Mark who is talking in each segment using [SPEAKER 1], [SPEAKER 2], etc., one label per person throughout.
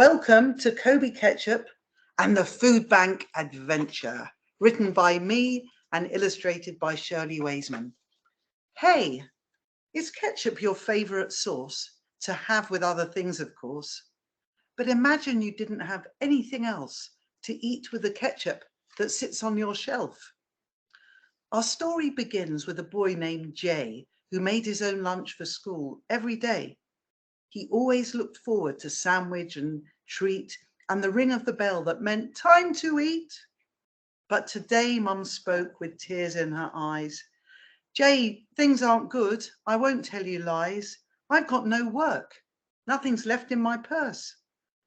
[SPEAKER 1] Welcome to Kobe Ketchup and the Food Bank Adventure, written by me and illustrated by Shirley Waisman. Hey, is ketchup your favourite sauce? To have with other things, of course. But imagine you didn't have anything else to eat with the ketchup that sits on your shelf. Our story begins with a boy named Jay who made his own lunch for school every day. He always looked forward to sandwich and treat and the ring of the bell that meant time to eat. But today Mum spoke with tears in her eyes. Jay, things aren't good. I won't tell you lies. I've got no work. Nothing's left in my purse.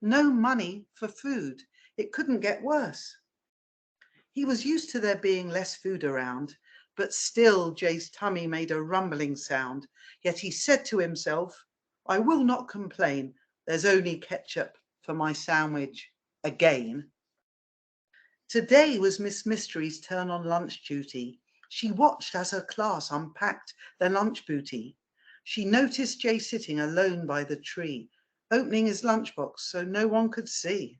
[SPEAKER 1] No money for food. It couldn't get worse. He was used to there being less food around, but still Jay's tummy made a rumbling sound. Yet he said to himself, I will not complain. There's only ketchup for my sandwich again. Today was Miss Mystery's turn on lunch duty. She watched as her class unpacked their lunch booty. She noticed Jay sitting alone by the tree, opening his lunchbox so no one could see.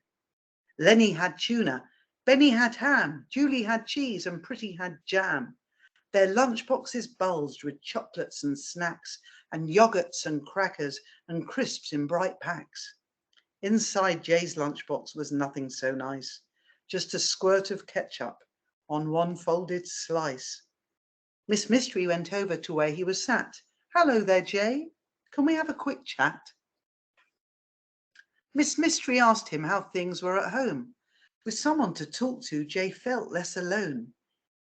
[SPEAKER 1] Lenny had tuna, Benny had ham, Julie had cheese, and Pretty had jam. Their lunchboxes bulged with chocolates and snacks, and yogurts and crackers and crisps in bright packs. Inside Jay's lunchbox was nothing so nice, just a squirt of ketchup on one folded slice. Miss Mystery went over to where he was sat. Hello there, Jay. Can we have a quick chat? Miss Mystery asked him how things were at home. With someone to talk to, Jay felt less alone.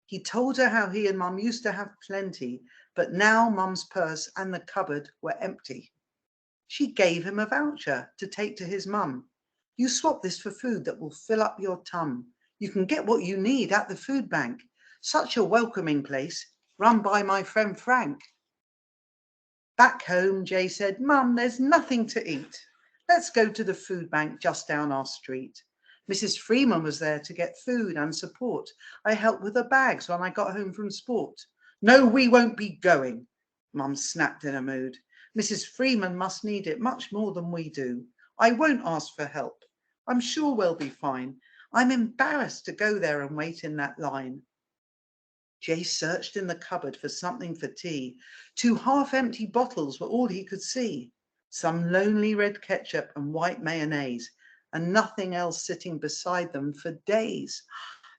[SPEAKER 1] He told her how he and Mum used to have plenty, but now Mum's purse and the cupboard were empty. She gave him a voucher to take to his mum. You swap this for food that will fill up your tum. You can get what you need at the food bank. Such a welcoming place, run by my friend Frank. Back home, Jay said, Mum, there's nothing to eat. Let's go to the food bank just down our street. Mrs. Freeman was there to get food and support. I helped with the bags when I got home from sport. No, we won't be going, Mum snapped in a mood. Mrs. Freeman must need it much more than we do. I won't ask for help. I'm sure we'll be fine. I'm embarrassed to go there and wait in that line. Jay searched in the cupboard for something for tea. 2 half-empty bottles were all he could see. Some lonely red ketchup and white mayonnaise, and nothing else sitting beside them for days.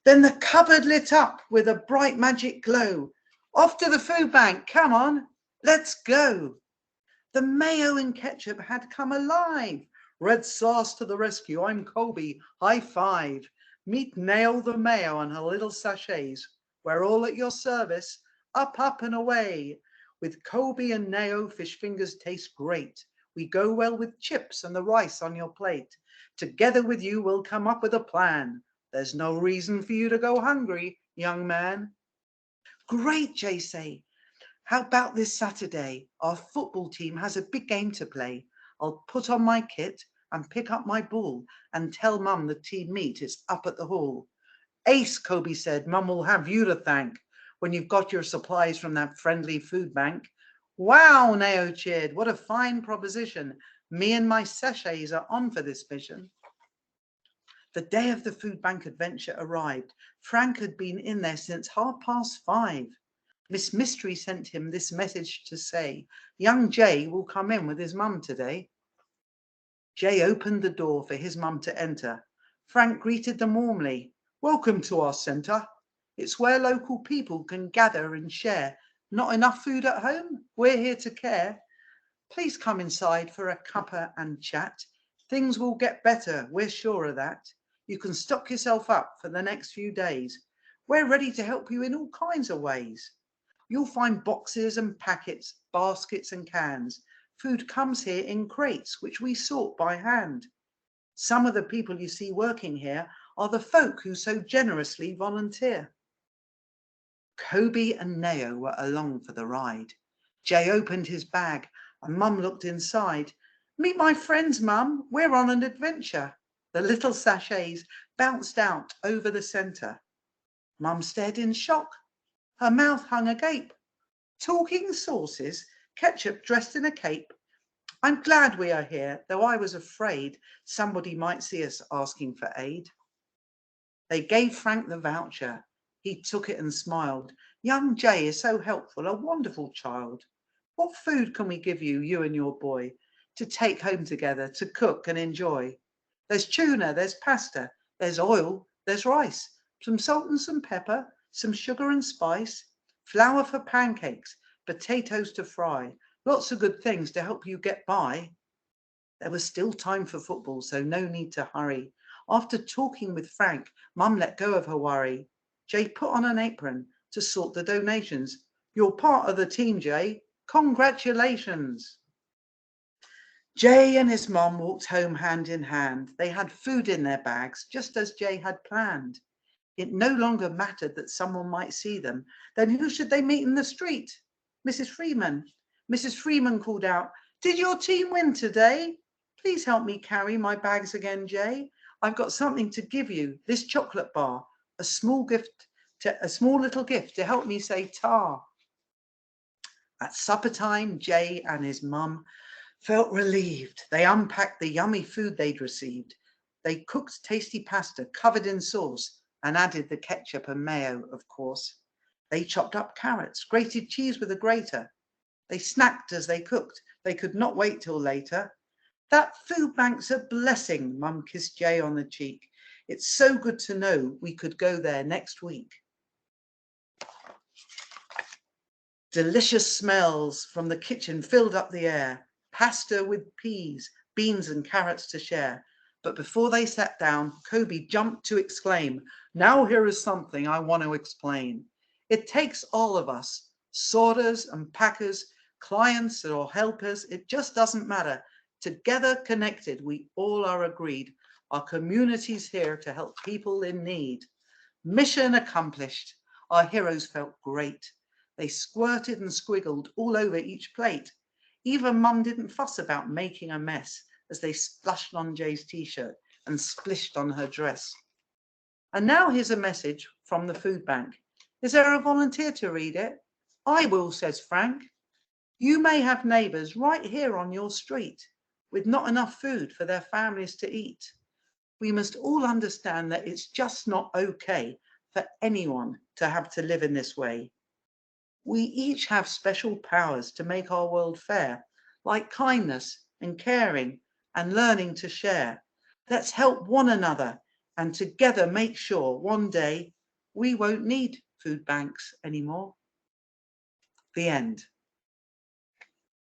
[SPEAKER 1] Then the cupboard lit up with a bright magic glow. Off to the food bank, come on, let's go. The mayo and ketchup had come alive. Red sauce to the rescue, I'm Kobe, high five. Meet Nail the Mayo and her little sachets. We're all at your service, up, up and away. With Kobe and Nao, fish fingers taste great. We go well with chips and the rice on your plate. Together with you, we'll come up with a plan. There's no reason for you to go hungry, young man. Great, Jay say. How about this Saturday? Our football team has a big game to play. I'll put on my kit and pick up my ball and tell Mum the team meet is up at the hall. Ace, Kobe said, Mum will have you to thank when you've got your supplies from that friendly food bank. Wow, Nao cheered. What a fine proposition. Me and my sachets are on for this mission. The day of the food bank adventure arrived. Frank had been in there since 5:30. Miss Mystery sent him this message to say, young Jay will come in with his mum today. Jay opened the door for his mum to enter. Frank greeted them warmly. Welcome to our centre. It's where local people can gather and share. Not enough food at home? We're here to care. Please come inside for a cuppa and chat. Things will get better, we're sure of that. You can stock yourself up for the next few days. We're ready to help you in all kinds of ways. You'll find boxes and packets, baskets and cans. Food comes here in crates, which we sort by hand. Some of the people you see working here are the folk who so generously volunteer. Kobe and Nao were along for the ride. Jay opened his bag and Mum looked inside. Meet my friends, Mum, we're on an adventure. The little sachets bounced out over the centre. Mum stared in shock. Her mouth hung agape. Talking sauces, ketchup dressed in a cape. I'm glad we are here, though I was afraid somebody might see us asking for aid. They gave Frank the voucher. He took it and smiled. Young Jay is so helpful, a wonderful child. What food can we give you, you and your boy, to take home together, to cook and enjoy? There's tuna, there's pasta, there's oil, there's rice, some salt and some pepper, some sugar and spice, flour for pancakes, potatoes to fry, lots of good things to help you get by. There was still time for football, so no need to hurry. After talking with Frank, Mum let go of her worry. Jay put on an apron to sort the donations. You're part of the team, Jay. Congratulations. Jay and his mum walked home hand in hand. They had food in their bags, just as Jay had planned. It no longer mattered that someone might see them. Then who should they meet in the street? Mrs. Freeman. Mrs. Freeman called out, "Did your team win today? Please help me carry my bags again, Jay. I've got something to give you, this chocolate bar, a small little gift to help me say ta." At supper time, Jay and his mum felt relieved. They unpacked the yummy food they'd received. They cooked tasty pasta covered in sauce and added the ketchup and mayo, of course. They chopped up carrots, grated cheese with a grater. They snacked as they cooked. They could not wait till later. That food bank's a blessing, Mum kissed Jay on the cheek. It's so good to know we could go there next week. Delicious smells from the kitchen filled up the air. Pasta with peas, beans and carrots to share. But before they sat down, Kobe jumped to exclaim, "Now here is something I want to explain. It takes all of us, sorters and packers, clients or helpers, it just doesn't matter. Together connected, we all are agreed. Our community's here to help people in need." Mission accomplished. Our heroes felt great. They squirted and squiggled all over each plate. Even Mum didn't fuss about making a mess as they splashed on Jay's t-shirt and splished on her dress. And now here's a message from the food bank. Is there a volunteer to read it? I will, says Frank. You may have neighbours right here on your street with not enough food for their families to eat. We must all understand that it's just not okay for anyone to have to live in this way. We each have special powers to make our world fair, like kindness and caring and learning to share. Let's help one another and together make sure one day we won't need food banks anymore. The end.